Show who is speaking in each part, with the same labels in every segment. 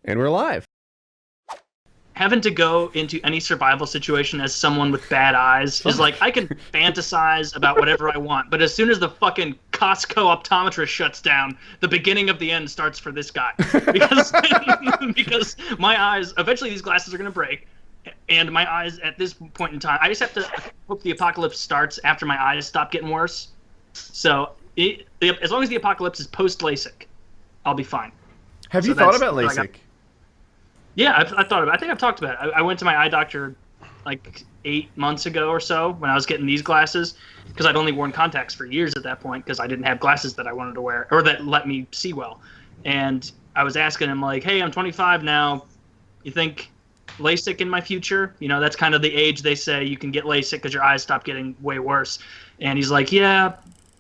Speaker 1: And we're live.
Speaker 2: Having to go into any survival situation as someone with bad eyes is like, I can fantasize about whatever I want, but as soon as the fucking Costco optometrist shuts down, the beginning of the end starts for this guy. Because, because my eyes, eventually these glasses are going to break, and my eyes at this point in time, I just have to hope the apocalypse starts after my eyes stop getting worse. So, as long as the apocalypse is post-LASIK, I'll be fine.
Speaker 1: Have you thought about LASIK?
Speaker 2: Yeah, I thought about it. I think I've talked about it. I went to my eye doctor like 8 months ago or so when I was getting these glasses, because I'd only worn contacts for years at that point because I didn't have glasses that I wanted to wear or that let me see well. And I was asking him like, hey, I'm 25 now. You think LASIK in my future? You know, that's kind of the age they say you can get LASIK because your eyes stop getting way worse. And he's like, yeah,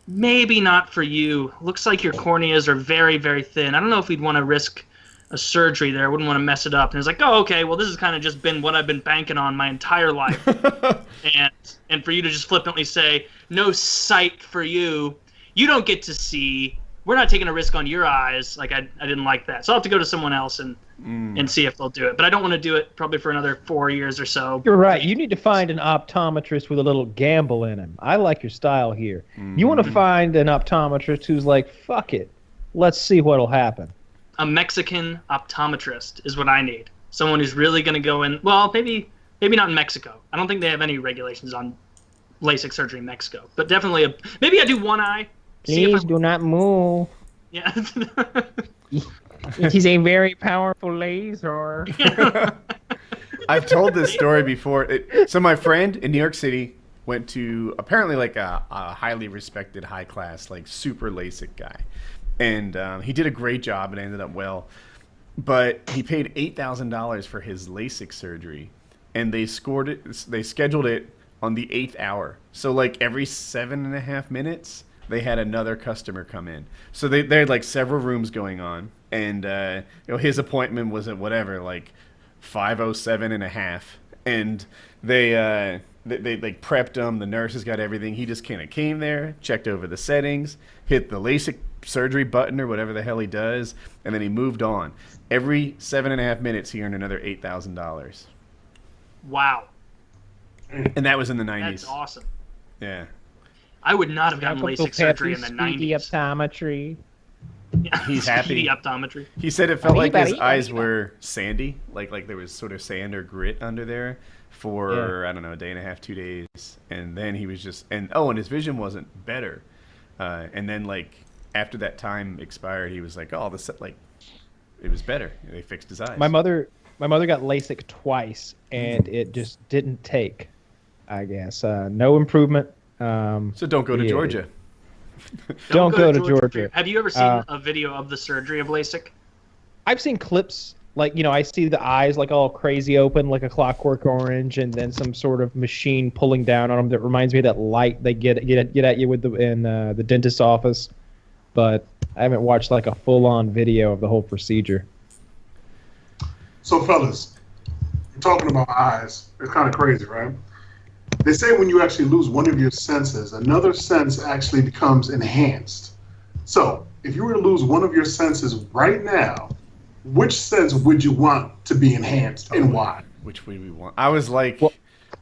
Speaker 2: maybe not for you. Looks like your corneas are very, very thin. I don't know if we'd want to risk a surgery there. I wouldn't want to mess it up. And it's like, oh, okay, well, this has kind of just been what I've been banking on my entire life. and for you to just flippantly say, no sight for you, you don't get to see, we're not taking a risk on your eyes. Like, I didn't like that. So I'll have to go to someone else and see if they'll do it. But I don't want to do it probably for another 4 years or so.
Speaker 3: You're right. You need to find an optometrist with a little gamble in him. I like your style here. You want to find an optometrist who's like, fuck it. Let's see what'll happen.
Speaker 2: A Mexican optometrist is what I need. Someone who's really going to go in. Well, maybe not in Mexico. I don't think they have any regulations on LASIK surgery in Mexico. But definitely, maybe I do one eye.
Speaker 3: Please do not move.
Speaker 2: Yeah.
Speaker 3: It is a very powerful laser.
Speaker 1: I've told this story before. So my friend in New York City went to apparently like a highly respected, high class, like super LASIK guy. And he did a great job and ended up well. But he paid $8,000 for his LASIK surgery. And they scheduled it on the 8th hour. So like every 7.5 minutes, they had another customer come in. So they had like several rooms going on. And his appointment was at whatever, like 5:07.5. And they like prepped him. The nurses got everything. He just kind of came there, checked over the settings, hit the LASIK surgery button or whatever the hell he does, and then he moved on. Every 7.5 minutes, he earned another $8,000.
Speaker 2: Wow.
Speaker 1: And that was in the 90s.
Speaker 2: That's awesome.
Speaker 1: Yeah.
Speaker 2: I would not have gotten LASIK surgery in the 90s.
Speaker 3: Optometry.
Speaker 2: Yeah.
Speaker 1: He's happy.
Speaker 2: Optometry.
Speaker 1: He said it felt like his eyes were sandy, like there was sort of sand or grit under there for, I don't know, a day and a half, 2 days. And then he was just, and his vision wasn't better. And then like after that time expired, he was like, oh, it was better. They fixed his eyes.
Speaker 3: My mother got LASIK twice, and it just didn't take, I guess. No improvement.
Speaker 1: So don't go to Georgia.
Speaker 3: Don't go to Georgia.
Speaker 2: Have you ever seen a video of the surgery of LASIK?
Speaker 3: I've seen clips. Like, I see the eyes like all crazy open, like a clockwork orange, and then some sort of machine pulling down on them that reminds me of that light they get at you with in the dentist's office. But I haven't watched like a full-on video of the whole procedure.
Speaker 4: So, fellas, you're talking about eyes. It's kind of crazy, right? They say when you actually lose one of your senses, another sense actually becomes enhanced. So, if you were to lose one of your senses right now, which sense would you want to be enhanced and why?
Speaker 1: Which would we want? I was like,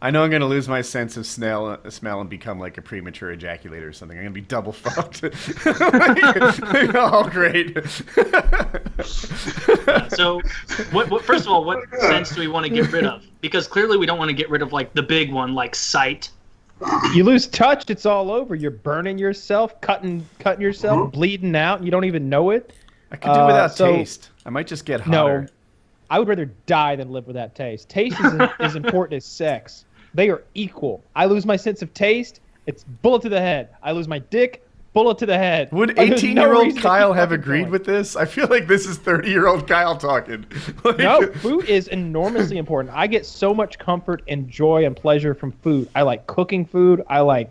Speaker 1: I know I'm going to lose my sense of smell and become like a premature ejaculator or something. I'm going to be double fucked. Oh, great.
Speaker 2: So, first of all, what sense do we want to get rid of? Because clearly we don't want to get rid of like the big one, like sight.
Speaker 3: You lose touch, it's all over. You're burning yourself, cutting yourself, bleeding out. You don't even know it.
Speaker 1: I could do without taste. I might just get hotter.
Speaker 3: No, I would rather die than live without taste. Taste is as important as sex. They are equal. I lose my sense of taste, it's bullet to the head. I lose my dick, bullet to the head.
Speaker 1: Would 18-year-old Kyle have agreed with this? I feel like this is 30-year-old Kyle talking.
Speaker 3: No, food is enormously important. I get so much comfort and joy and pleasure from food. I like cooking food. I like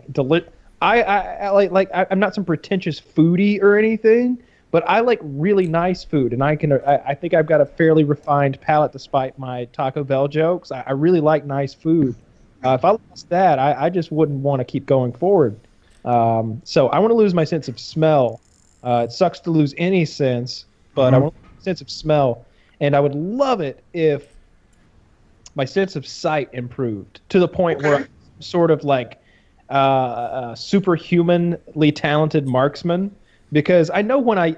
Speaker 3: I'm not some pretentious foodie or anything, but I like really nice food, and I think I've got a fairly refined palate despite my Taco Bell jokes. I really like nice food. If I lost that, I just wouldn't want to keep going forward. So I want to lose my sense of smell. It sucks to lose any sense, but I want a sense of smell. and I would love it if my sense of sight improved to the point where I'm sort of like a superhumanly talented marksman, because I know when I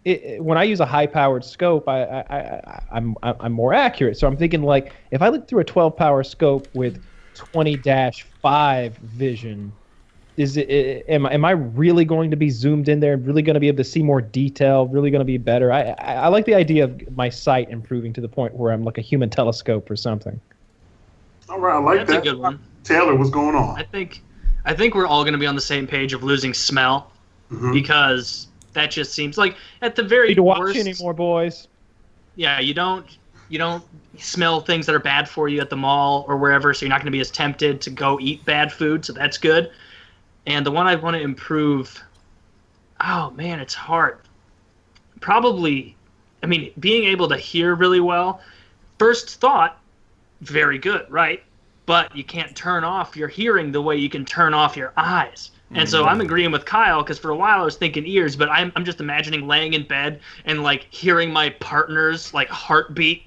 Speaker 3: when I use a high-powered scope, I'm more accurate. So I'm thinking, like, if I look through a 12-power scope with 20-5 vision, am I really going to be zoomed in there? Really going to be able to see more detail? Really going to be better? I like the idea of my sight improving to the point where I'm like a human telescope or something.
Speaker 4: All right, I like that.
Speaker 2: That's a good one.
Speaker 4: Taylor, what's going on?
Speaker 2: I think we're all going to be on the same page of losing smell, because that just seems like at the very
Speaker 3: Need to watch
Speaker 2: worst
Speaker 3: anymore, boys.
Speaker 2: Yeah, you don't smell things that are bad for you at the mall or wherever, so you're not going to be as tempted to go eat bad food, so that's good. And the one I want to improve, oh man, it's hard. Probably, I mean, being able to hear really well, first thought, very good, right? But you can't turn off your hearing the way you can turn off your eyes. And so I'm agreeing with Kyle, because for a while I was thinking ears, but I'm just imagining laying in bed and like hearing my partner's like heartbeat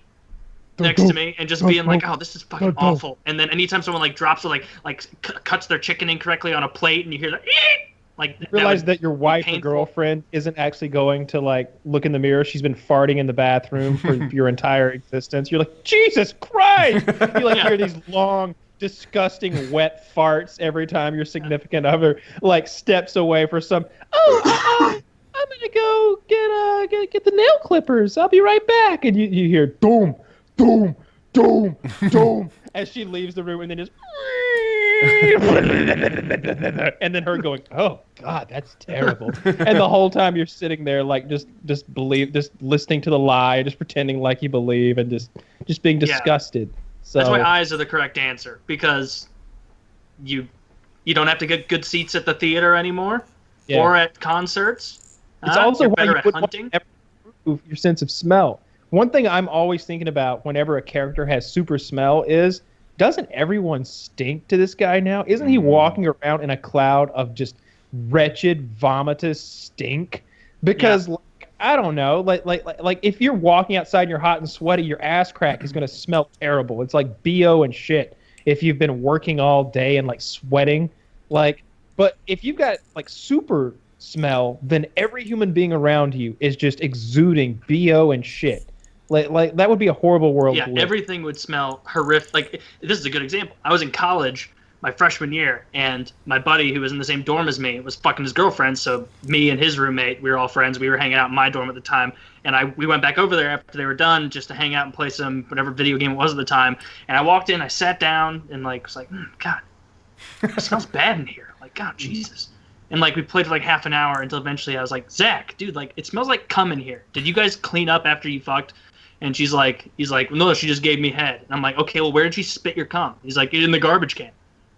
Speaker 2: next to me and just being like, oh, this is fucking awful. And then anytime someone like drops or like cuts their chicken incorrectly on a plate and you hear like
Speaker 3: You realize that your wife or girlfriend isn't actually going to like look in the mirror. She's been farting in the bathroom for your entire existence. You're like, Jesus Christ! You like hear these long, disgusting, wet farts every time your significant other like steps away for some. I'm gonna go get the nail clippers. I'll be right back. And you hear doom, doom, doom, doom as she leaves the room, and then just. And then her going, oh God, that's terrible. And the whole time you're sitting there like just listening to the lie, just pretending like you believe, and just being disgusted. So
Speaker 2: that's why eyes are the correct answer, because you don't have to get good seats at the theater anymore or at concerts.
Speaker 3: It's also why
Speaker 2: better
Speaker 3: you
Speaker 2: at
Speaker 3: would
Speaker 2: hunting.
Speaker 3: Improve your sense of smell. One thing I'm always thinking about whenever a character has super smell is, doesn't everyone stink to this guy now? Isn't he walking around in a cloud of just wretched, vomitous stink? Because like, I don't know, like if you're walking outside and you're hot and sweaty, your ass crack is going to smell terrible. It's like BO and shit if you've been working all day and like sweating. Like, but if you've got like super smell, then every human being around you is just exuding BO and shit. Like that would be a horrible world.
Speaker 2: Yeah,
Speaker 3: to live.
Speaker 2: everything would smell horrific. Like, this is a good example. I was in college my freshman year, and my buddy who was in the same dorm as me was fucking his girlfriend. So me and his roommate, we were all friends. We were hanging out in my dorm at the time, and we went back over there after they were done just to hang out and play some whatever video game it was at the time. And I walked in, I sat down, and like was like, God, it smells bad in here. Like, God, Jesus. And like we played for like half an hour until eventually I was like, Zach, dude, like it smells like cum in here. Did you guys clean up after you fucked? And he's like, no, she just gave me head. And I'm like, okay, well, where did she spit your cum? He's like, in the garbage can.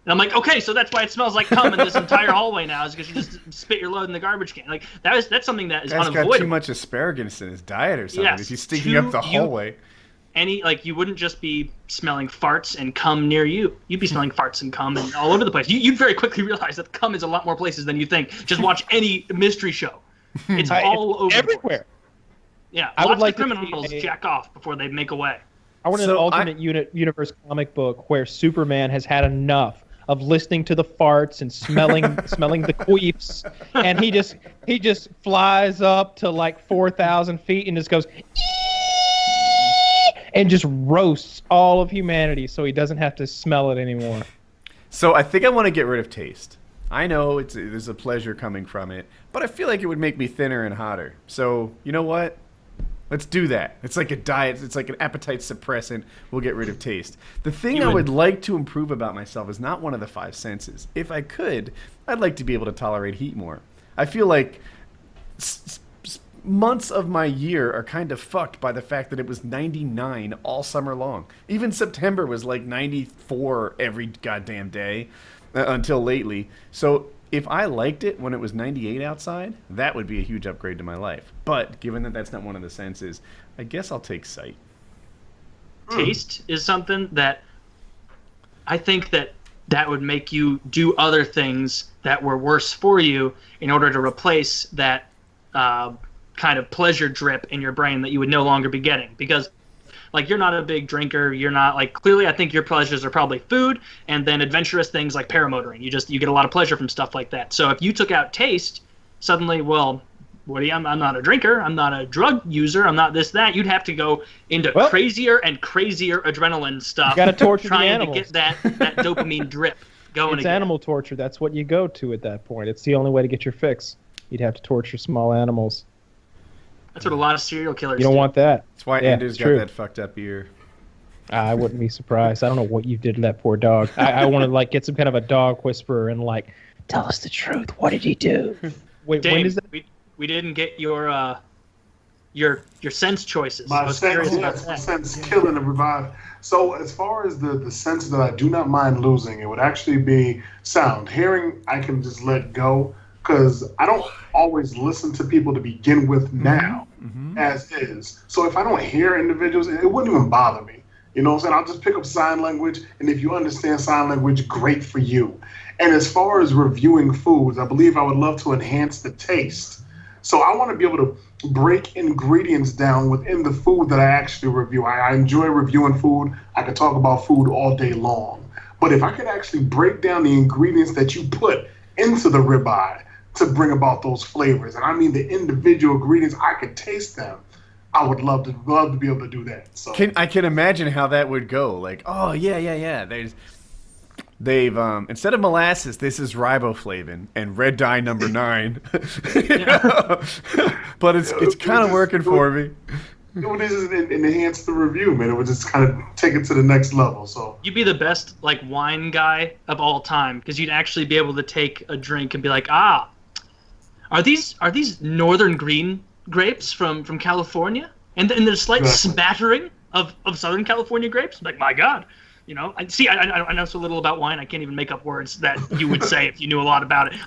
Speaker 2: And I'm like, okay, so that's why it smells like cum in this entire hallway now, is because you just spit your load in the garbage can. Like that's something that is unavoidable.
Speaker 1: Got too much asparagus in his diet or something.
Speaker 2: Yes,
Speaker 1: if he's stinking up the hallway.
Speaker 2: You wouldn't just be smelling farts and cum near you. You'd be smelling farts and cum and all over the place. You'd very quickly realize that cum is a lot more places than you think. Just watch any mystery show. It's all over
Speaker 3: everywhere.
Speaker 2: Yeah,
Speaker 3: I would like
Speaker 2: the criminals jack off before they make away.
Speaker 3: I want an alternate universe comic book where Superman has had enough of listening to the farts and smelling the queefs, and he just flies up to like 4,000 feet and just goes and just roasts all of humanity, so he doesn't have to smell it anymore.
Speaker 1: So I think I want to get rid of taste. I know there's a pleasure coming from it, but I feel like it would make me thinner and hotter. So you know what? Let's do that. It's like a diet. It's like an appetite suppressant. We'll get rid of taste. The thing I would like to improve about myself is not one of the five senses. If I could, I'd like to be able to tolerate heat more. I feel like months of my year are kind of fucked by the fact that it was 99 all summer long. Even September was like 94 every goddamn day until lately. So if I liked it when it was 98 outside, that would be a huge upgrade to my life. But given that that's not one of the senses, I guess I'll take sight.
Speaker 2: Taste is something that I think that would make you do other things that were worse for you in order to replace that kind of pleasure drip in your brain that you would no longer be getting because like you're not a big drinker, you're not like clearly I think your pleasures are probably food and then adventurous things like paramotoring. You get a lot of pleasure from stuff like that. So if you took out taste, suddenly, well, Woody, I'm not a drinker, I'm not a drug user, I'm not this that. You'd have to go into crazier and crazier adrenaline stuff.
Speaker 3: You gotta torture
Speaker 2: trying
Speaker 3: the
Speaker 2: to get that dopamine drip going.
Speaker 3: It's
Speaker 2: again.
Speaker 3: animal torture. That's what you go to at that point. It's the only way to get your fix. You'd have to torture small animals.
Speaker 2: That's what a lot of serial killers
Speaker 3: do. You don't want that.
Speaker 1: That's why Andrew's got that fucked up ear.
Speaker 3: I wouldn't be surprised. I don't know what you did to that poor dog. I want to like get some kind of a dog whisperer and like tell us the truth. What did he do? Wait,
Speaker 2: Dame,
Speaker 3: when is that?
Speaker 2: We didn't get your sense choices.
Speaker 4: My sense killing and revive. So as far as the sense that I do not mind losing, it would actually be sound. Hearing, I can just let go because I don't always listen to people to begin with now, as is. So if I don't hear individuals, it wouldn't even bother me. You know what I'm saying? I'll just pick up sign language, and if you understand sign language, great for you. And as far as reviewing foods, I believe I would love to enhance the taste. So I want to be able to break ingredients down within the food that I actually review. I enjoy reviewing food. I could talk about food all day long. But if I could actually break down the ingredients that you put into the ribeye to bring about those flavors, and I mean the individual ingredients, I could taste them. I would love to be able to do that. So
Speaker 1: I can imagine how that would go. Like, oh yeah. They've instead of molasses, this is riboflavin and red dye number 9. But it's kind of working for me.
Speaker 4: It would just enhance the review, man. It would just kind of take it to the next level. So
Speaker 2: you'd be the best like wine guy of all time because you'd actually be able to take a drink and be like, are these northern green grapes from California? And there's a slight smattering of Southern California grapes. Like, my God. You know, I know so little about wine, I can't even make up words that you would say if you knew a lot about it.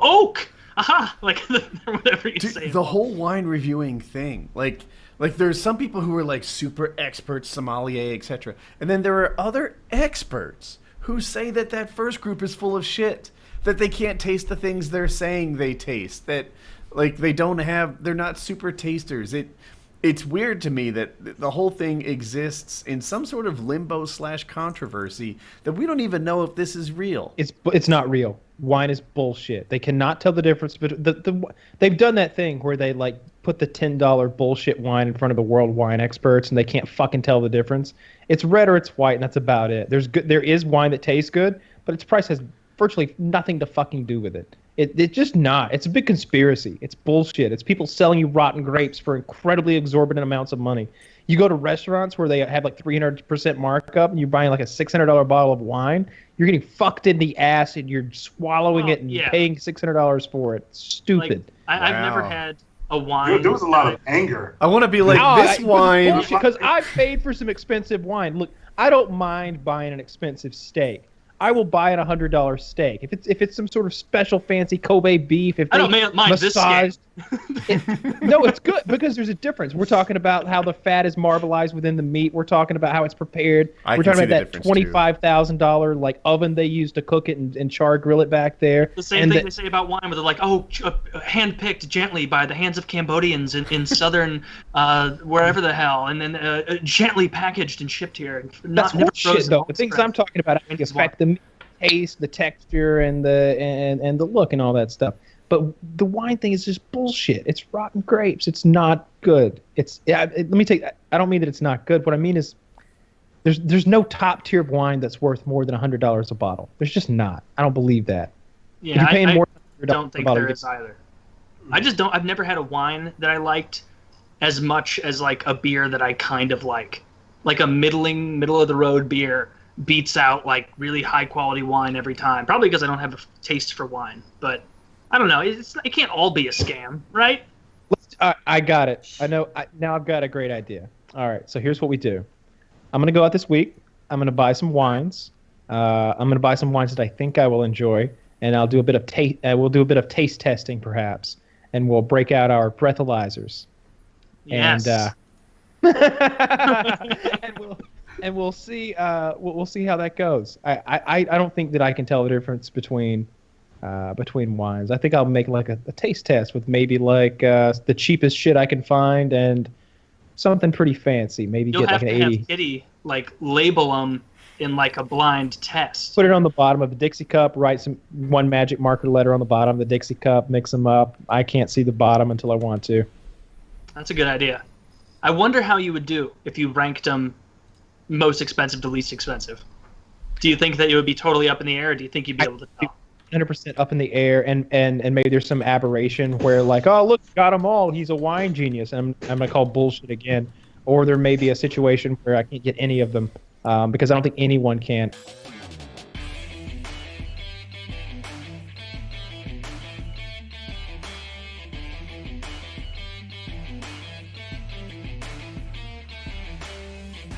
Speaker 2: Oak! Aha! Like, whatever you say.
Speaker 1: The whole wine reviewing thing. Like there's some people who are, like, super experts, sommelier, etc. And then there are other experts who say that first group is full of shit. That they can't taste the things they're saying they taste. That, like, they're not super tasters. It's weird to me that the whole thing exists in some sort of limbo/controversy that we don't even know if this is real.
Speaker 3: It's not real. Wine is bullshit. They cannot tell the difference. But they've done that thing where they like put the $10 bullshit wine in front of the world wine experts and they can't fucking tell the difference. It's red or it's white and that's about it. There is wine that tastes good, but its price has virtually nothing to fucking do with it. It's just not. It's a big conspiracy. It's bullshit. It's people selling you rotten grapes for incredibly exorbitant amounts of money. You go to restaurants where they have like 300% markup and you're buying like a $600 bottle of wine. You're getting fucked in the ass and you're swallowing it and paying $600 for it. Stupid.
Speaker 2: Like, I've never had a wine.
Speaker 4: There was a lot of anger.
Speaker 1: I want to be like, this wine.
Speaker 3: Because I paid for some expensive wine. Look, I don't mind buying an expensive steak. I will buy a $100 steak if it's some sort of special fancy Kobe beef. If
Speaker 2: I don't mind
Speaker 3: massaged,
Speaker 2: this steak.
Speaker 3: No, it's good because there's a difference. We're talking about how the fat is marbleized within the meat. We're talking about how it's prepared. We're talking about that $25,000 like oven they use to cook it and char grill it back there.
Speaker 2: The same thing they say about wine, where they're like, hand-picked gently by the hands of Cambodians in southern wherever the hell, and then gently packaged and shipped here.
Speaker 3: That's bullshit, though. The things I'm talking about affect the taste, the texture, and the look and all that stuff. But the wine thing is just bullshit. It's rotten grapes. It's not good. Let me take. I don't mean that it's not good. What I mean is, there's no top tier of wine that's worth more than $100 a bottle. There's just not. I don't believe that.
Speaker 2: Yeah, I don't think there is either. I just don't. I've never had a wine that I liked as much as like a beer that I kind of like a middle of the road beer beats out like really high quality wine every time. Probably because I don't have a taste for wine, but I don't know. It can't all be a scam, right?
Speaker 3: I got it. I know. Now I've got a great idea. All right, so here's what we do. I'm gonna go out this week. I'm gonna buy some wines. I'm gonna buy some wines that I think I will enjoy, and I'll do a bit of taste. We'll do a bit of taste testing, perhaps, and we'll break out our breathalyzers.
Speaker 2: Yes.
Speaker 3: And we'll see. We'll see how that goes. I don't think that I can tell the difference between between wines. I think I'll make like a taste test with maybe like the cheapest shit I can find and something pretty fancy. Maybe
Speaker 2: You'll
Speaker 3: get
Speaker 2: have
Speaker 3: like an
Speaker 2: to
Speaker 3: 80.
Speaker 2: have Kitty like label them in like a blind test.
Speaker 3: Put it on the bottom of a Dixie cup. Write one magic marker letter on the bottom of the Dixie cup. Mix them up. I can't see the bottom until I want to.
Speaker 2: That's a good idea. I wonder how you would do if you ranked them most expensive to least expensive. Do you think that it would be totally up in the air, or do you think you'd be able to tell?
Speaker 3: 100% up in the air, and maybe there's some aberration where like, oh look, got them all. He's a wine genius. I'm gonna call bullshit again. Or there may be a situation where I can't get any of them because I don't think anyone can.